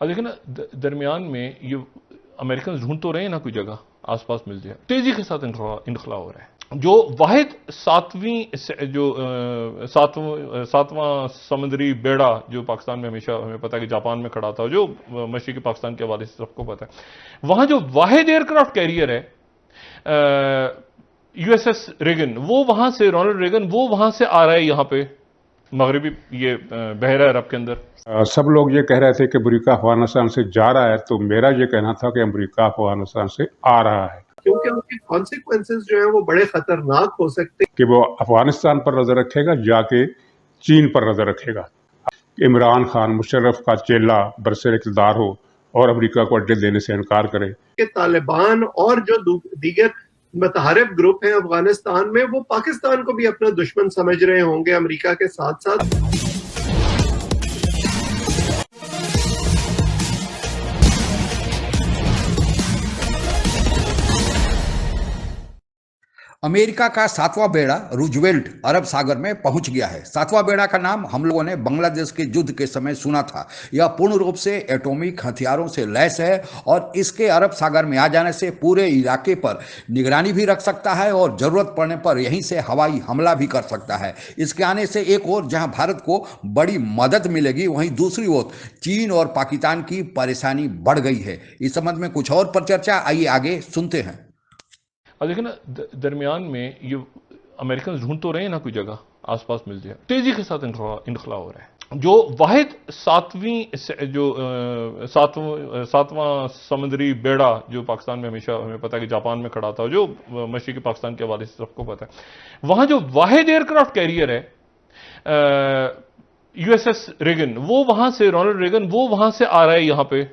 अब देखिए ना, दरमियान में ये अमेरिकन ढूंढ तो रहे हैं ना कोई जगह आसपास मिल जाए, तेजी के साथ इनखला हो रहा है। जो वाहिद सातवां समुद्री बेड़ा जो पाकिस्तान में हमेशा हमें पता है कि जापान में खड़ा था, जो मशरक़ी पाकिस्तान के हवाले से सबको पता है, वहां जो वाहिद एयरक्राफ्ट कैरियर है यूएसएस रेगन, वो वहां से रोनाल्ड रेगन वो वहां से आ रहा है यहाँ पे मगरबी ये बहरा अरब के अंदर। सब लोग ये कह रहे थे कि अमरीका अफगानिस्तान से जा रहा है, तो मेरा ये कहना था कि अमरीका अफगानिस्तान से आ रहा है, क्योंकि उसके कॉन्सिक्वेंसेस जो है वो बड़े खतरनाक हो सकते हैं। कि वो अफगानिस्तान पर नजर रखेगा, जाके चीन पर नजर रखेगा। इमरान खान मुशर्रफ का चेला बरसर इक़्तिदार हो और अमरीका को अड्डे देने से इनकार करे। कि तालिबान और जो दीगर मुतहरिब ग्रुप हैं अफगानिस्तान में, वो पाकिस्तान को भी अपना दुश्मन समझ रहे होंगे अमेरिका के साथ साथ। अमेरिका का सातवां बेड़ा रूजवेल्ट अरब सागर में पहुंच गया है। सातवां बेड़ा का नाम हम लोगों ने बांग्लादेश के युद्ध के समय सुना था। यह पूर्ण रूप से एटॉमिक हथियारों से लैस है और इसके अरब सागर में आ जाने से पूरे इलाके पर निगरानी भी रख सकता है और जरूरत पड़ने पर यहीं से हवाई हमला भी कर सकता है। इसके आने से एक ओर जहां भारत को बड़ी मदद मिलेगी, वहीं दूसरी ओर चीन और पाकिस्तान की परेशानी बढ़ गई है। इस संबंध में कुछ और पर चर्चा, आइए आगे सुनते हैं। अब देखिए ना, दरमियान में ये अमेरिकन ढूंढ तो रहे हैं ना कोई जगह आसपास मिल जाए, तेजी के साथ इनखला हो रहा है। जो वाहिद सातवां समुद्री बेड़ा जो पाकिस्तान में हमेशा हमें पता है कि जापान में खड़ा था, जो मशरक़ी पाकिस्तान के हवाले से सबको पता है, वहां जो वाहिद एयरक्राफ्ट कैरियर है यूएसएस रेगन, वो वहां से रोनाल्ड रेगन वो वहां से आ रहा है यहाँ पे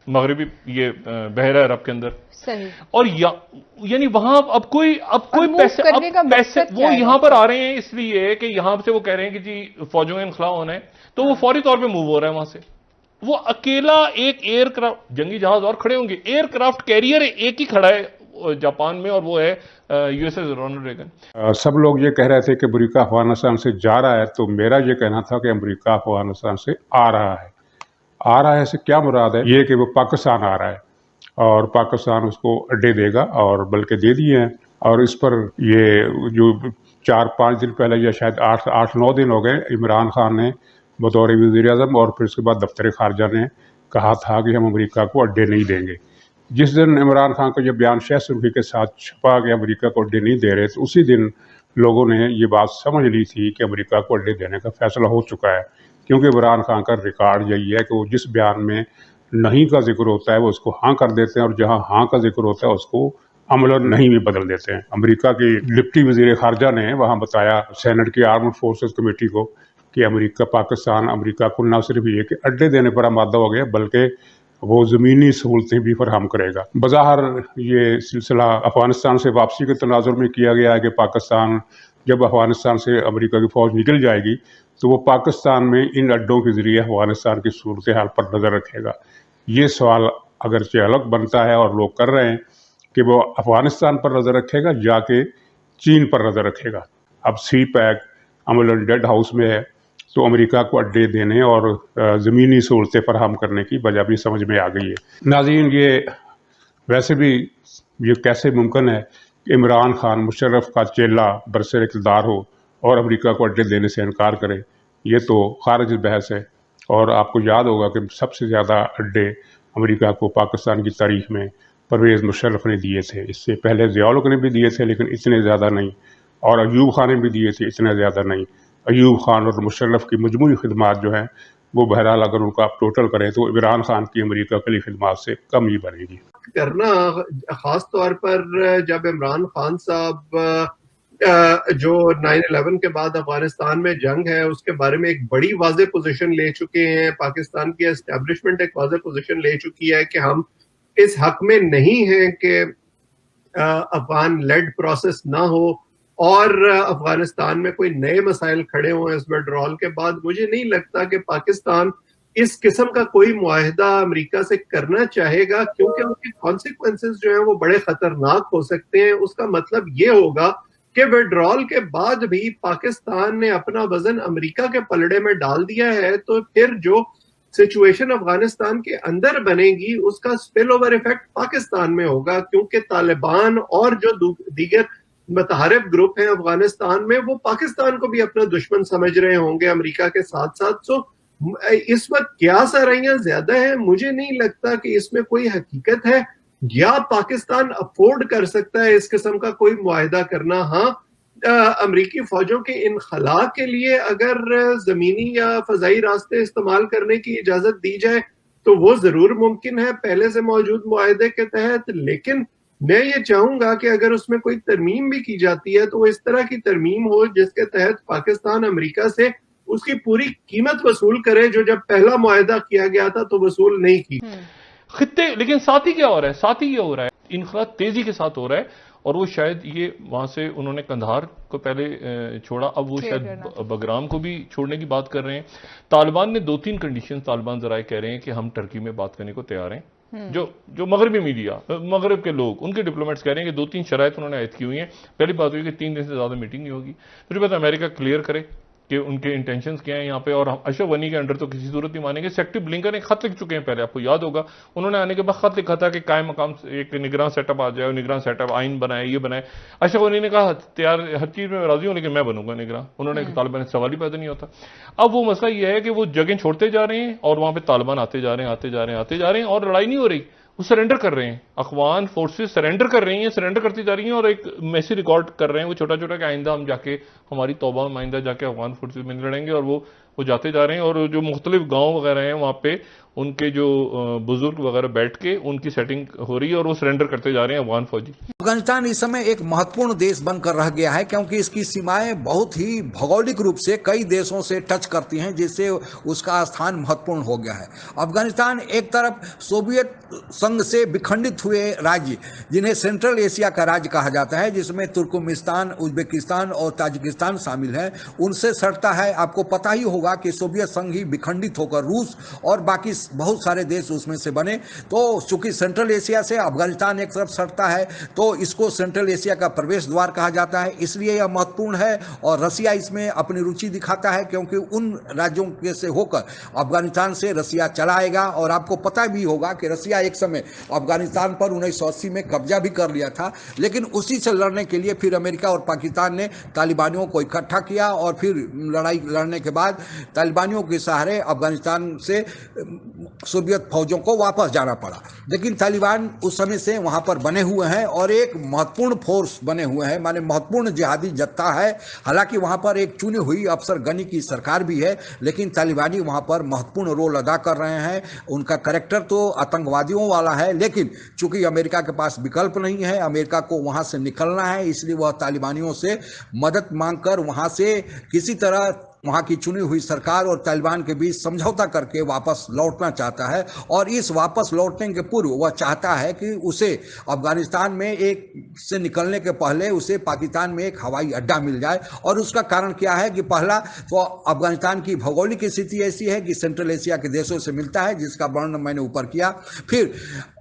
मगरबी ये बहरा अरब के अंदर। सही। और यानी वहां अब कोई पैसे वो यहां पर आ रहे हैं इसलिए कि यहां से वो कह रहे हैं कि जी फौजों का इनखला होना है, तो वो फौरी तौर पे मूव हो रहा है वहां से। वो अकेला एक एयरक्राफ्ट, जंगी जहाज और खड़े होंगे, एयरक्राफ्ट कैरियर एक ही खड़ा है जापान में और वो है यूएसएस रोनाल्ड रेगन। सब लोग ये कह रहे थे कि अमरीका अफगानिस्तान से जा रहा है, तो मेरा ये कहना था कि अमरीका अफगानिस्तान से आ रहा है। आ रहा है से क्या मुराद है? ये कि वो पाकिस्तान आ रहा है और पाकिस्तान उसको अड्डे देगा, और बल्कि दे दिए हैं। और इस पर ये जो 4-5 दिन पहले या शायद 8-9 दिन हो गए, इमरान खान ने बतौर वज़ीर-ए-आज़म और फिर उसके बाद दफ्तर खारजा ने कहा था कि हम अमरीका को अड्डे नहीं देंगे। जिस दिन इमरान खान का ये बयान शह सुर्खी के साथ छपा कि अमरीका को अड्डे नहीं दे रहे, तो उसी दिन लोगों ने ये बात समझ ली थी कि अमरीका को अड्डे देने का फैसला हो चुका है। क्योंकि इमरान खान का रिकॉर्ड यही है कि वो जिस बयान में नहीं का जिक्र होता है वो उसको हाँ कर देते हैं, और जहाँ हाँ का जिक्र होता है उसको अमलन नहीं भी बदल देते हैं। अमेरिका की डिप्टी वजीर खारजा ने वहाँ बताया सेनेट की आर्म्ड फोर्सेस कमेटी को कि पाकिस्तान अमेरिका को न सिर्फ ये कि अड्डे देने पर आमादा हो गया, बल्कि वो ज़मीनी सहूलतें भी फराहम करेगा। बज़ाहिर ये सिलसिला अफगानिस्तान से वापसी के तनाजुर में किया गया है कि पाकिस्तान जब अफगानिस्तान से अमेरिका की फ़ौज निकल जाएगी तो वो पाकिस्तान में इन अड्डों के ज़रिए अफगानिस्तान की सूरत हाल पर नज़र रखेगा। ये सवाल अगरचे अलग बनता है और लोग कर रहे हैं कि वो अफगानिस्तान पर नज़र रखेगा, जाके चीन पर नज़र रखेगा। अब सी पैक अमलन डेड हाउस में है, तो अमेरिका को अड्डे देने और ज़मीनी सहूलतें फराहम करने की वजह भी समझ में आ गई है। नाज़रीन, ये वैसे भी ये कैसे मुमकिन है कि इमरान खान मुशर्रफ का चेला बरसर इक़्तिदार हो और अमेरिका को अड्डे देने से इनकार करे? ये तो खारिज बहस है। और आपको याद होगा कि सबसे ज़्यादा अड्डे अमेरिका को पाकिस्तान की तारीख में परवेज़ मुशर्रफ ने दिए थे। इससे पहले ज़िया-उल-हक ने भी दिए थे, लेकिन इतने ज़्यादा नहीं, और अयूब खान ने भी दिए थे, इतने ज़्यादा नहीं। अयूब खान और मुशर्रफ की मजमूई खिदमात जो हैं वो बहरहाल अगर उनका आप टोटल करें तो इमरान खान की अमेरिका के लिए खिदमात से कम ही बनेगी। करना खास तौर पर जब इमरान खान साहब जो 9/11 के बाद अफगानिस्तान में जंग है उसके बारे में एक बड़ी वाज़ेह पोजीशन ले चुके हैं, पाकिस्तान की एस्टेब्लिशमेंट एक वाज़ेह पोजीशन ले चुकी है कि हम इस हक में नहीं हैं कि अफगान लेड प्रोसेस ना हो और अफगानिस्तान में कोई नए मसाइल खड़े हुए इस विड्रॉल के बाद। मुझे नहीं लगता कि पाकिस्तान इस किस्म का कोई मुआहिदा अमेरिका से करना चाहेगा, क्योंकि उसके कॉन्सिक्वेंसेस जो हैं वो बड़े खतरनाक हो सकते हैं। उसका मतलब ये होगा कि विड्रॉल के बाद भी पाकिस्तान ने अपना वजन अमेरिका के पलड़े में डाल दिया है, तो फिर जो सिचुएशन अफगानिस्तान के अंदर बनेगी उसका स्पिल ओवर इफेक्ट पाकिस्तान में होगा, क्योंकि तालिबान और जो दीगर मुतहरिब ग्रुप हैं अफगानिस्तान में वो पाकिस्तान को भी अपना दुश्मन समझ रहे होंगे अमेरिका के साथ साथ। सो इस वक्त क्या सरैयां ज्यादा है, मुझे नहीं लगता कि इसमें कोई हकीकत है या पाकिस्तान अफोर्ड कर सकता है इस किस्म का कोई मुआहिदा करना। हाँ, अमरीकी फौजों के इनखला के लिए अगर जमीनी या फजाई रास्ते इस्तेमाल करने की इजाजत दी जाए तो वो जरूर मुमकिन है पहले से मौजूद मुआहिदे के तहत, लेकिन मैं ये चाहूंगा कि अगर उसमें कोई तरमीम भी की जाती है तो वो इस तरह की तरमीम हो जिसके तहत पाकिस्तान अमेरिका से उसकी पूरी कीमत वसूल करे जो जब पहला मुआहिदा किया गया था तो वसूल नहीं की। खित्ते, लेकिन साथ ही क्या हो रहा है, साथ ही ये हो रहा है, इनखला तेजी के साथ हो रहा है और वो शायद ये वहां से उन्होंने कंधार को पहले छोड़ा, अब वो शायद बगराम को भी छोड़ने की बात कर रहे हैं। तालिबान ने 2-3 कंडीशन तालिबान जराए कह रहे हैं कि हम टर्की में बात करने को तैयार हैं। जो मगरबी मीडिया, मगरब के लोग, उनके डिप्लोमेट्स कह रहे हैं कि 2-3 शराइत उन्होंने आयद की हुई हैं। पहली बात हुई कि 3 दिन से ज्यादा मीटिंग नहीं होगी, फिर बात अमेरिका क्लियर करे कि उनके इंटेंशंस क्या हैं यहाँ पे, और हम अशरफ गनी के अंडर तो किसी सूरत नहीं मानेंगे। सेक्रेटरी ब्लिंकन एक खत लिख चुके हैं पहले, आपको याद होगा, उन्होंने आने के बाद खत लिखा था कि कायम मकाम एक निगरान सेटअप आ जाए, निगरान सेटअप आइन बनाए, ये बनाए। अशरफ गनी ने कहा तैयार, हर चीज में राजी हूं लेकिन मैं बनूंगा निगरान। उन्होंने तालिबान सवाल ही पैदा नहीं होता। अब वो मसला ये है कि वो जगह छोड़ते जा रहे हैं और वहां पर तालिबान आते जा रहे हैं और लड़ाई नहीं हो रही, वो सरेंडर कर रहे हैं। अफगान फोर्सेस सरेंडर कर रही हैं, सरेंडर करती जा रही हैं और एक मैसेज रिकॉर्ड कर रहे हैं वो छोटा छोटा कि आइंदा हम जाके, हमारी तौबा में आइंदा जाके अफगान फोर्सेस में लड़ेंगे, और वो जाते जा रहे हैं। और जो मुख्तलिफ गांव वगैरह हैं वहां पे उनके जो बुजुर्ग वगैरह बैठ के उनकी सेटिंग हो रही है और वो सरेंडर करते जा रहे हैं अफगान फौजी। अफगानिस्तान इस समय एक महत्वपूर्ण देश बनकर रह गया है क्योंकि इसकी सीमाएं बहुत ही भौगोलिक रूप से कई देशों से टच करती हैं, जिससे उसका स्थान महत्वपूर्ण हो गया है। अफगानिस्तान एक तरफ सोवियत संघ से विखंडित हुए राज्य, जिन्हें सेंट्रल एशिया का राज्य कहा जाता है, जिसमें तुर्कमेनिस्तान, उज्बेकिस्तान और ताजिकिस्तान शामिल है, उनसे सटता है। आपको पता ही होगा कि सोवियत संघ ही विखंडित होकर रूस और बाकी बहुत सारे देश उसमें से बने। तो चूंकि सेंट्रल एशिया से अफगानिस्तान एक तरफ सटता है तो इसको सेंट्रल एशिया का प्रवेश द्वार कहा जाता है, इसलिए यह महत्वपूर्ण है। और रसिया इसमें अपनी रुचि दिखाता है क्योंकि उन राज्यों के से होकर अफगानिस्तान से रसिया चला आएगा। और आपको पता भी होगा कि रसिया एक समय अफगानिस्तान पर 1980 में कब्जा भी कर लिया था, लेकिन उसी से लड़ने के लिए फिर अमेरिका और पाकिस्तान ने तालिबानियों को इकट्ठा किया और फिर लड़ाई लड़ने के बाद तालिबानियों के सहारे अफगानिस्तान से सोवियत फौजों को वापस जाना पड़ा। लेकिन तालिबान उस समय से वहां पर बने हुए हैं और एक महत्वपूर्ण फोर्स बने हुए हैं, माने महत्वपूर्ण जिहादी जत्था है। हालांकि वहां पर एक चुनी हुई अफसर गनी की सरकार भी है, लेकिन तालिबानी वहां पर महत्वपूर्ण रोल अदा कर रहे हैं। उनका कैरेक्टर तो आतंकवादियों वाला है, लेकिन चूंकि अमेरिका के पास विकल्प नहीं है, अमेरिका को वहां से निकलना है, इसलिए वह तालिबानियों से मदद मांगकर वहां से किसी तरह वहां की चुनी हुई सरकार और तालिबान के बीच समझौता करके वापस लौटना चाहता है। और इस वापस लौटने के पूर्व वह चाहता है कि उसे अफगानिस्तान में एक से निकलने के पहले उसे पाकिस्तान में एक हवाई अड्डा मिल जाए। और उसका कारण क्या है कि पहला तो अफगानिस्तान की भौगोलिक स्थिति ऐसी है कि सेंट्रल एशिया के देशों से मिलता है, जिसका वर्णन मैंने ऊपर किया। फिर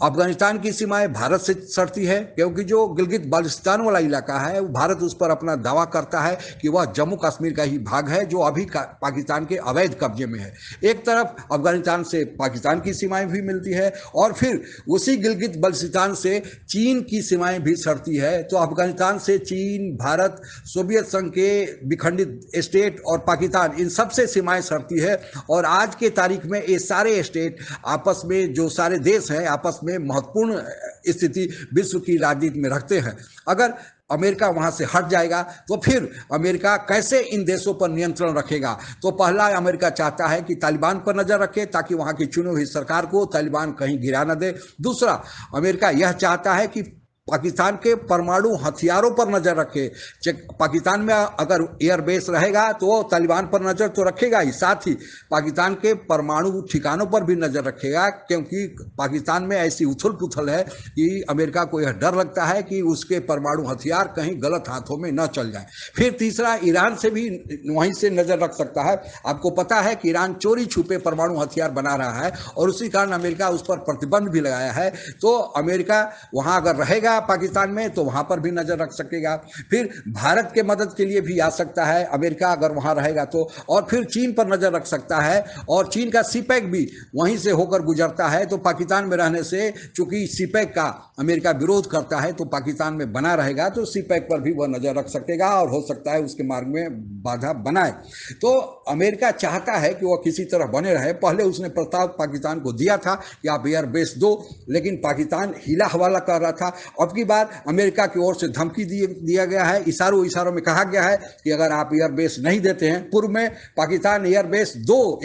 अफगानिस्तान की सीमाएं भारत से सटती है क्योंकि जो गिलगित बाल्टिस्तान वाला इलाका है भारत उस पर अपना दावा करता है कि वह जम्मू कश्मीर का ही भाग है जो अभी पाकिस्तान के अवैध कब्जे में है। एक तरफ अफगानिस्तान से पाकिस्तान की सीमाएं भी मिलती है और फिर उसी गिलगित बाल्टिस्तान से चीन की सीमाएं भी सटती है। तो अफगानिस्तान से चीन, भारत, सोवियत संघ के विखंडित स्टेट और पाकिस्तान, इन सबसे सीमाएं सटती है। और आज के तारीख में ये सारे स्टेट आपस में, जो सारे देश हैं आपस में महत्वपूर्ण स्थिति विश्व की राजनीति में रखते हैं। अगर अमेरिका वहां से हट जाएगा तो फिर अमेरिका कैसे इन देशों पर नियंत्रण रखेगा? तो पहला, अमेरिका चाहता है कि तालिबान पर नजर रखे ताकि वहां की चुनी हुई सरकार को तालिबान कहीं गिरा न दे। दूसरा, अमेरिका यह चाहता है कि पाकिस्तान के परमाणु हथियारों पर नजर रखे। पाकिस्तान में अगर एयरबेस रहेगा तो तालिबान पर नजर तो रखेगा ही, साथ ही पाकिस्तान के परमाणु ठिकानों पर भी नजर रखेगा, क्योंकि पाकिस्तान में ऐसी उथल पुथल है कि अमेरिका को यह डर लगता है कि उसके परमाणु हथियार कहीं गलत हाथों में न चल जाए। फिर तीसरा, ईरान से भी वहीं से नजर रख सकता है। आपको पता है कि ईरान चोरी छुपे परमाणु हथियार बना रहा है और उसी कारण अमेरिका उस पर प्रतिबंध भी लगाया है। तो अमेरिका वहां अगर रहेगा रहेगा पाकिस्तान में तो वहां पर भी नजर रख सकेगा। फिर भारत के मदद के लिए भी आ सकता है अमेरिका अगर वहां रहेगा तो, और फिर चीन पर नजर रख सकता है, और चीन का सीपैक भी वहीं से होकर गुजरता है, तो पाकिस्तान में रहने से चूंकि सीपैक का अमेरिका विरोध करता है तो पाकिस्तान में बना रहेगा, तो सीपैक पर भी वह नजर रख सकेगा और हो सकता है उसके मार्ग में बाधा बनाए। तो अमेरिका चाहता है कि वह किसी तरह बने रहे। पहले उसने प्रस्ताव पाकिस्तान को दिया था कि आप एयर बेस दो, लेकिन पाकिस्तान हिला हवाला कर रहा था। अब की बार अमेरिका की ओर से धमकी दिया गया है, इशारों में कहा गया है कि अगर आप एयरबेस नहीं देते हैं, पूर्व में पाकिस्तान एयरबेस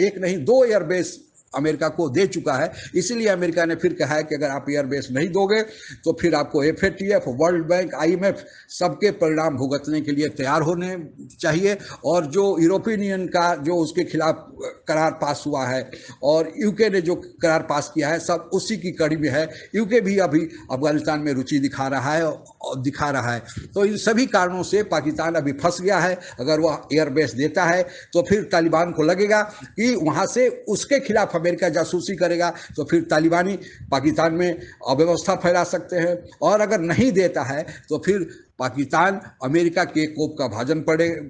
एक नहीं दो एयरबेस अमेरिका को दे चुका है, इसलिए अमेरिका ने फिर कहा है कि अगर आप एयरबेस नहीं दोगे तो फिर आपको FATF, वर्ल्ड बैंक, IMF सबके परिणाम भुगतने के लिए तैयार होने चाहिए। और जो यूरोपियन यूनियन का जो उसके खिलाफ करार पास हुआ है और यूके ने जो करार पास किया है, सब उसी की कड़ी में है। यूके भी अभी अफगानिस्तान में रुचि दिखा रहा है। तो इन सभी कारणों से पाकिस्तान अभी फंस गया है। अगर वह एयरबेस देता है तो फिर तालिबान को लगेगा कि वहां से उसके खिलाफ अमेरिका जासूसी करेगा, तो फिर तालिबानी पाकिस्तान में अव्यवस्था फैला सकते हैं। और अगर नहीं देता है तो फिर पाकिस्तान अमेरिका के कोप का भाजन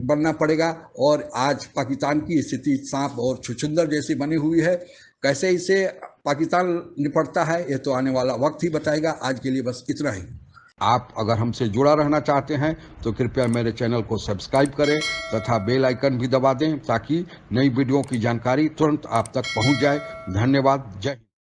बनना पड़ेगा। और आज पाकिस्तान की स्थिति सांप और छुछुंदर जैसी बनी हुई है। कैसे इसे पाकिस्तान निपटता है ये तो आने वाला वक्त ही बताएगा। आज के लिए बस इतना ही। आप अगर हमसे जुड़ा रहना चाहते हैं तो कृपया मेरे चैनल को सब्सक्राइब करें तथा बेल आइकन भी दबा दें ताकि नई वीडियो की जानकारी तुरंत आप तक पहुंच जाए। धन्यवाद। जय हिंद।